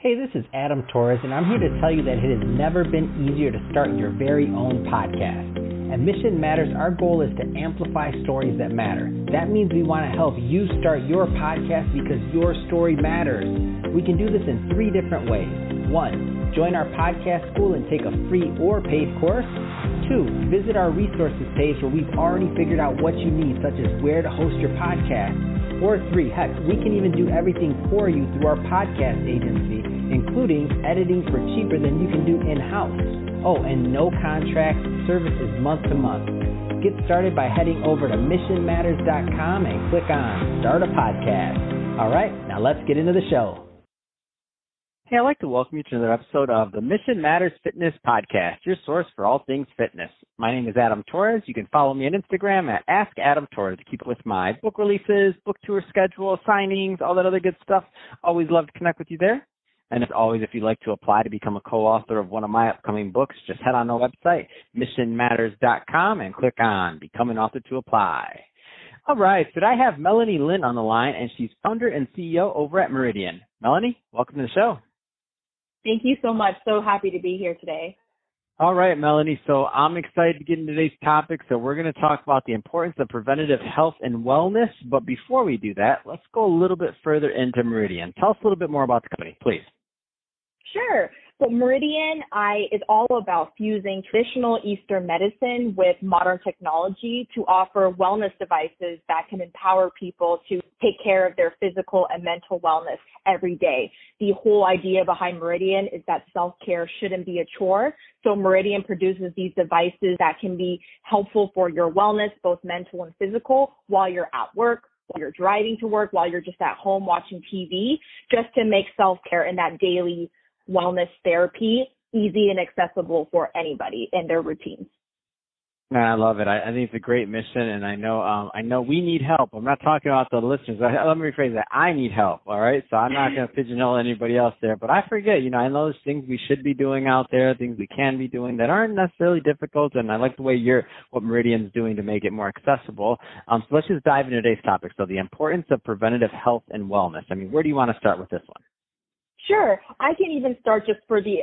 Hey, this is Adam Torres, and I'm here to tell you that it has never been easier to start your very own podcast. At Mission Matters, our goal is to amplify stories that matter. That means we want to help you start your podcast because your story matters. We can do this in 3 different ways. 1, join our podcast school and take a free or paid course. 2, visit our resources page where we've already figured out what you need, such as where to host your podcast. Or 3, heck, we can even do everything for you through our podcast agency, including editing for cheaper than you can do in-house. Oh, and no contract, service is month to month. Get started by heading over to missionmatters.com and click on Start a Podcast. All right, now let's get into the show. Hey, I'd like to welcome you to another episode of the Mission Matters Fitness Podcast, your source for all things fitness. My name is Adam Torres. You can follow me on Instagram at AskAdamTorres to keep up with my book releases, book tour schedule, signings, all that other good stuff. Always love to connect with you there. And as always, if you'd like to apply to become a co-author of one of my upcoming books, just head on our website, missionmatters.com, and click on Become an Author to apply. All right, so I have Melanie Lynn on the line, and she's founder and CEO over at Meridian. Melanie, welcome to the show. Thank you so much. So happy to be here today. All right, Melanie. So I'm excited to get into today's topic. So we're going to talk about the importance of preventative health and wellness. But before we do that, let's go a little bit further into Meridian. Tell us a little bit more about the company, please. Sure. So Meridian is all about fusing traditional Eastern medicine with modern technology to offer wellness devices that can empower people to take care of their physical and mental wellness every day. The whole idea behind Meridian is that self-care shouldn't be a chore. So Meridian produces these devices that can be helpful for your wellness, both mental and physical, while you're at work, while you're driving to work, while you're just at home watching TV, just to make self-care and that daily wellness therapy easy and accessible for anybody in their routines. I love it. I think it's a great mission, and I know we need help. I'm not talking about the listeners. Let me rephrase that. I need help, all right? So I'm not going to pigeonhole anybody else there. But I forget, I know there's things we should be doing out there, things we can be doing that aren't necessarily difficult, and I like the way what Meridian's doing to make it more accessible. So let's just dive into today's topic. So the importance of preventative health and wellness. I mean, where do you want to start with this one? Sure. I can even start just for the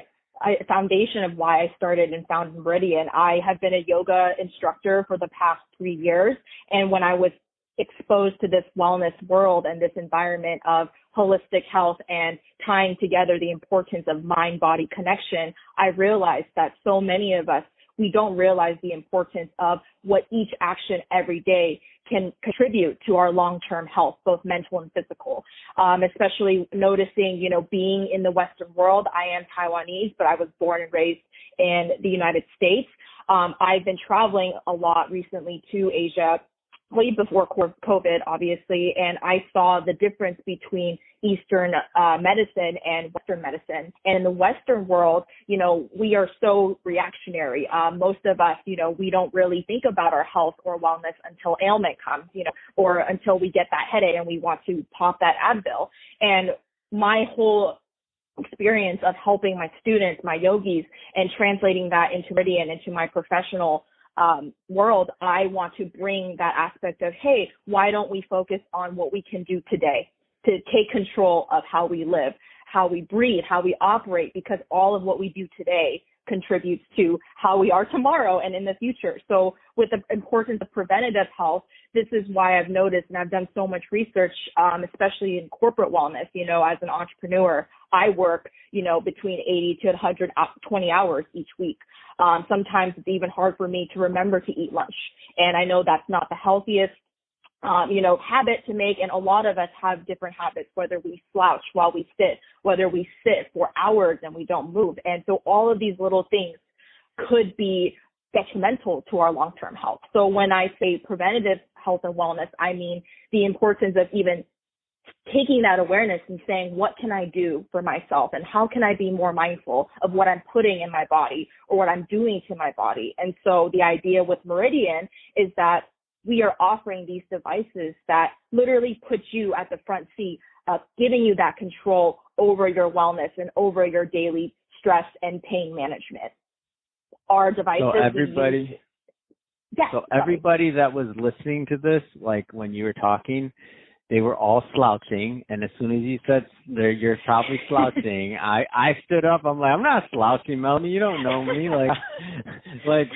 foundation of why I started and founded Meridian. I have been a yoga instructor for the past 3 years. And when I was exposed to this wellness world and this environment of holistic health and tying together the importance of mind-body connection, I realized that so many of us, we don't realize the importance of what each action every day can contribute to our long-term health, both mental and physical. Especially noticing, being in the Western world. I am Taiwanese, but I was born and raised in the United States. I've been traveling a lot recently to Asia, way before COVID, obviously, and I saw the difference between Eastern medicine and Western medicine. And in the Western world, we are so reactionary. Most of us, we don't really think about our health or wellness until ailment comes, or until we get that headache and we want to pop that Advil. And my whole experience of helping my students, my yogis, and translating that into Meridian, into my professional world, I want to bring that aspect of, hey, why don't we focus on what we can do today to take control of how we live, how we breathe, how we operate, because all of what we do today contributes to how we are tomorrow and in the future. So with the importance of preventative health, this is why I've noticed, and I've done so much research, especially in corporate wellness, as an entrepreneur, I work, between 80 to 120 hours each week. Sometimes it's even hard for me to remember to eat lunch. And I know that's not the healthiest, habit to make. And a lot of us have different habits, whether we slouch while we sit, whether we sit for hours and we don't move. And so all of these little things could be detrimental to our long-term health. So when I say preventative health and wellness, I mean the importance of even taking that awareness and saying, what can I do for myself, and how can I be more mindful of what I'm putting in my body or what I'm doing to my body? And so the idea with Meridian is that we are offering these devices that literally put you at the front seat of giving you that control over your wellness and over your daily stress and pain management. Our devices. So everybody that was listening to this, like when you were talking, they were all slouching. And as soon as you said you're probably slouching, I stood up. I'm like, I'm not slouching, Melanie. You don't know me.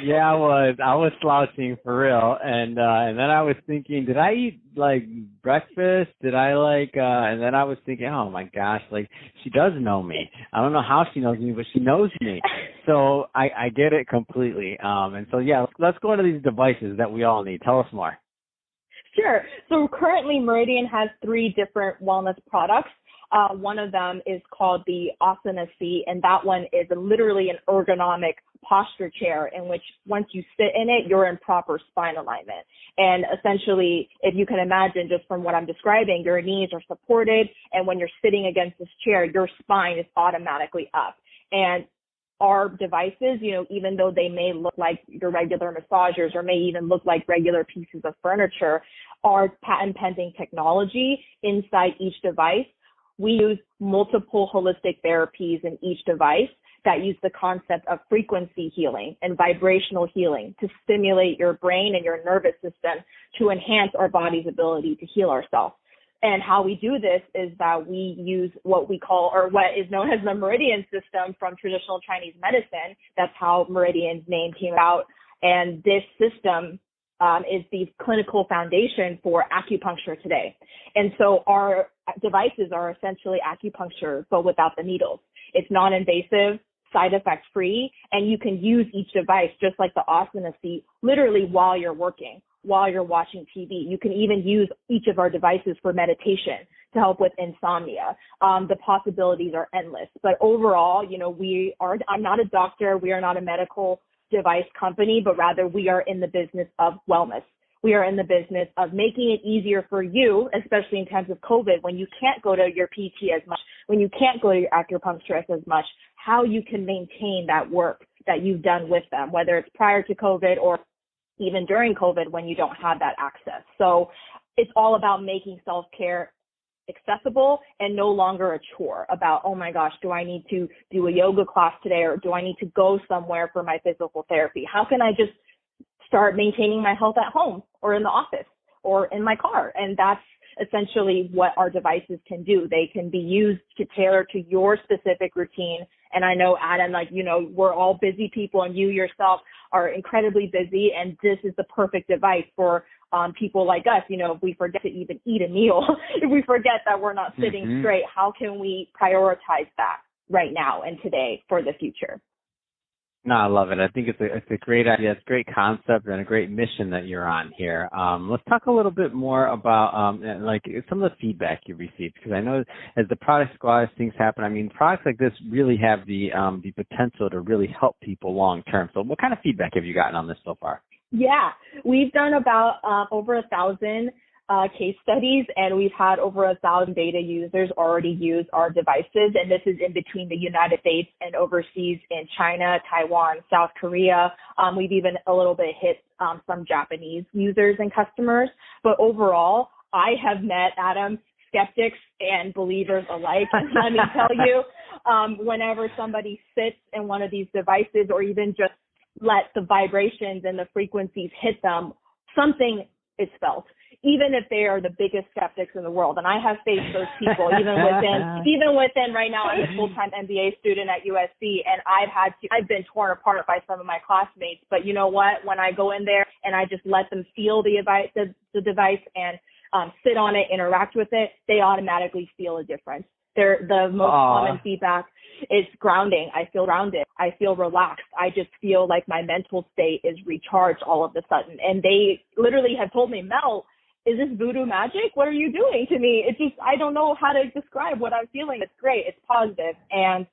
Yeah, I was slouching for real. And then I was thinking, did I eat like breakfast? Did I and then I was thinking, oh my gosh, like she does know me. I don't know how she knows me, but she knows me. So I get it completely. And so, yeah, let's go into these devices that we all need. Tell us more. Sure. So currently Meridian has 3 different wellness products. One of them is called the Asana Seat, and that one is literally an ergonomic posture chair in which once you sit in it, you're in proper spine alignment. And essentially, if you can imagine just from what I'm describing, your knees are supported, and when you're sitting against this chair, your spine is automatically up. And our devices, even though they may look like your regular massagers or may even look like regular pieces of furniture, are patent pending technology inside each device. We use multiple holistic therapies in each device that use the concept of frequency healing and vibrational healing to stimulate your brain and your nervous system to enhance our body's ability to heal ourselves. And how we do this is that we use what we call, or what is known as the Meridian system from traditional Chinese medicine. That's how Meridian's name came out. And this system is the clinical foundation for acupuncture today. And so our devices are essentially acupuncture, but without the needles. It's non-invasive, side effect free, and you can use each device just like the Asana Seat literally while you're working, while you're watching TV. You can even use each of our devices for meditation to help with insomnia. The possibilities are endless. But overall, I'm not a doctor. We are not a medical device company, but rather we are in the business of wellness. We are in the business of making it easier for you, especially in times of COVID, when you can't go to your PT as much, when you can't go to your acupuncturist as much, how you can maintain that work that you've done with them, whether it's prior to COVID or even during COVID when you don't have that access. So it's all about making self-care accessible and no longer a chore about, oh my gosh, do I need to do a yoga class today, or do I need to go somewhere for my physical therapy? How can I just start maintaining my health at home or in the office or in my car? And that's essentially what our devices can do. They can be used to tailor to your specific routine. And I know, Adam, we're all busy people, and you yourself are incredibly busy, and this is the perfect device for people like us. If we forget to even eat a meal, if we forget that we're not sitting straight, how can we prioritize that right now and today for the future? No, I love it. I think it's a great idea. It's a great concept and a great mission that you're on here. Let's talk a little bit more about some of the feedback you received, because I know as the products go out, as things happen, products like this really have the potential to really help people long term. So what kind of feedback have you gotten on this so far? Yeah, we've done about over 1,000 case studies, and we've had over 1,000 beta users already use our devices. And this is in between the United States and overseas in China, Taiwan, South Korea. We've even a little bit hit some Japanese users and customers. But overall, I have met, Adam, skeptics and believers alike. And let me tell you, whenever somebody sits in one of these devices or even just let the vibrations and the frequencies hit them, something is felt, even if they are the biggest skeptics in the world. And I have faced those people, even within right now, I'm a full-time MBA student at USC, and I've been torn apart by some of my classmates. But you know what? When I go in there and I just let them feel the device and sit on it, interact with it, they automatically feel a difference. The most common feedback is grounding. I feel grounded. I feel relaxed. I just feel like my mental state is recharged all of a sudden. And they literally have told me, Mel, is this voodoo magic? What are you doing to me? It's just, I don't know how to describe what I'm feeling. It's great. It's positive. And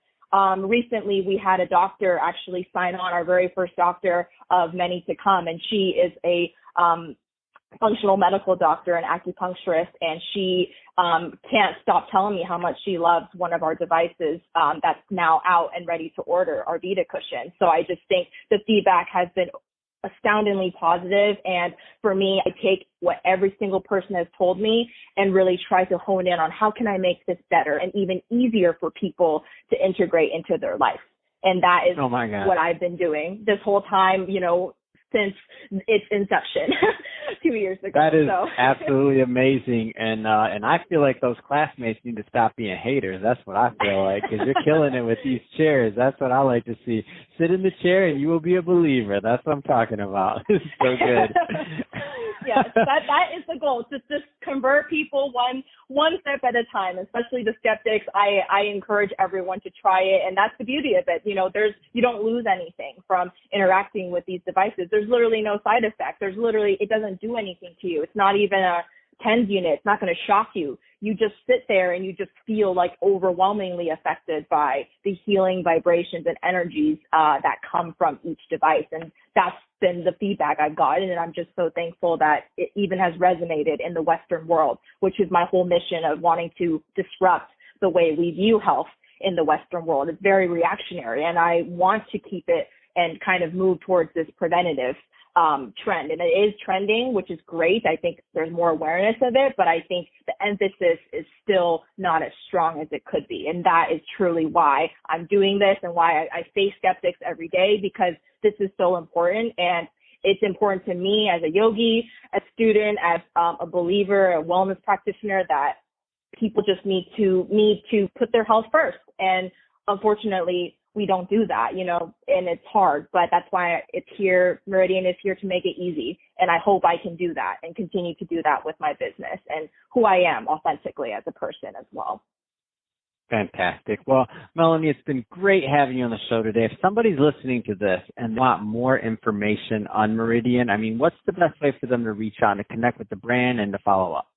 recently we had a doctor actually sign on, our very first doctor of many to come. And she is a functional medical doctor and acupuncturist, and she can't stop telling me how much she loves one of our devices that's now out and ready to order, our Vita cushion. So I just think the feedback has been astoundingly positive. And for me, I take what every single person has told me and really try to hone in on how can I make this better and even easier for people to integrate into their life. And that is what I've been doing this whole time, since its inception 2 years ago. That is absolutely amazing, and I feel like those classmates need to stop being haters. That's what I feel like, because you're killing it with these chairs. That's what I like to see. Sit in the chair and you will be a believer. That's what I'm talking about. It's so good. Yes, that is the goal. Just convert people one step at a time, especially the skeptics. I encourage everyone to try it, and that's the beauty of it. You don't lose anything from interacting with these devices. There's literally no side effect. It doesn't do anything to you. It's not even a TENS unit. It's not going to shock you. You just sit there and you just feel like overwhelmingly affected by the healing vibrations and energies that come from each device. And that's been the feedback I've gotten. And I'm just so thankful that it even has resonated in the Western world, which is my whole mission of wanting to disrupt the way we view health in the Western world. It's very reactionary, and I want to keep it and kind of move towards this preventative trend. And it is trending, which is great. I think there's more awareness of it, but I think the emphasis is still not as strong as it could be. And that is truly why I'm doing this and why I face skeptics every day, because this is so important. And it's important to me as a yogi, a student, as a believer, a wellness practitioner, that people just need to put their health first. And unfortunately, we don't do that, and it's hard, but that's why it's here. Meridian is here to make it easy. And I hope I can do that and continue to do that with my business and who I am authentically as a person as well. Fantastic. Well, Melanie, it's been great having you on the show today. If somebody's listening to this and want more information on Meridian, what's the best way for them to reach out and to connect with the brand and to follow up?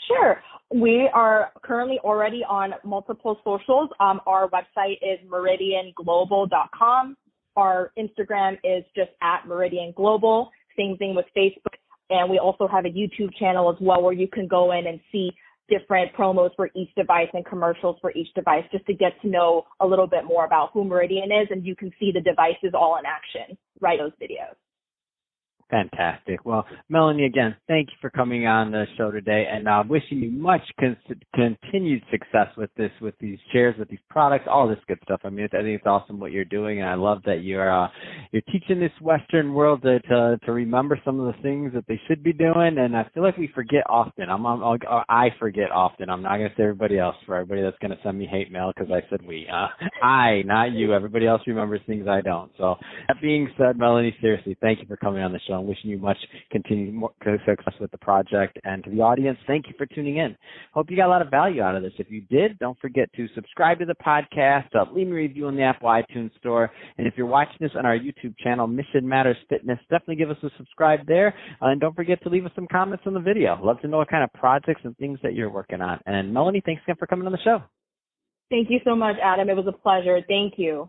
Sure. We are currently already on multiple socials. Our website is meridianglobal.com. Our Instagram is just @meridianglobal. Same thing with Facebook. And we also have a YouTube channel as well, where you can go in and see different promos for each device and commercials for each device, just to get to know a little bit more about who Meridian is, and you can see the devices all in action, right? Those videos. Fantastic. Well, Melanie, again, thank you for coming on the show today, and wishing you much continued success with these chairs, with these products, all this good stuff. I think it's awesome what you're doing, and I love that you're teaching this Western world to remember some of the things that they should be doing. And I feel like we forget often. I forget often. I'm not going to say everybody else, for everybody that's going to send me hate mail because I said we. I, not you. Everybody else remembers things I don't. So that being said, Melanie, seriously, thank you for coming on the show. I'm wishing you much continued success with the project. And to the audience, thank you for tuning in. Hope you got a lot of value out of this. If you did, don't forget to subscribe to the podcast, leave me a review in the Apple iTunes store. And if you're watching this on our YouTube channel, Mission Matters Fitness, definitely give us a subscribe there. And don't forget to leave us some comments on the video. Love to know what kind of projects and things that you're working on. And Melanie, thanks again for coming on the show. Thank you so much, Adam. It was a pleasure. Thank you.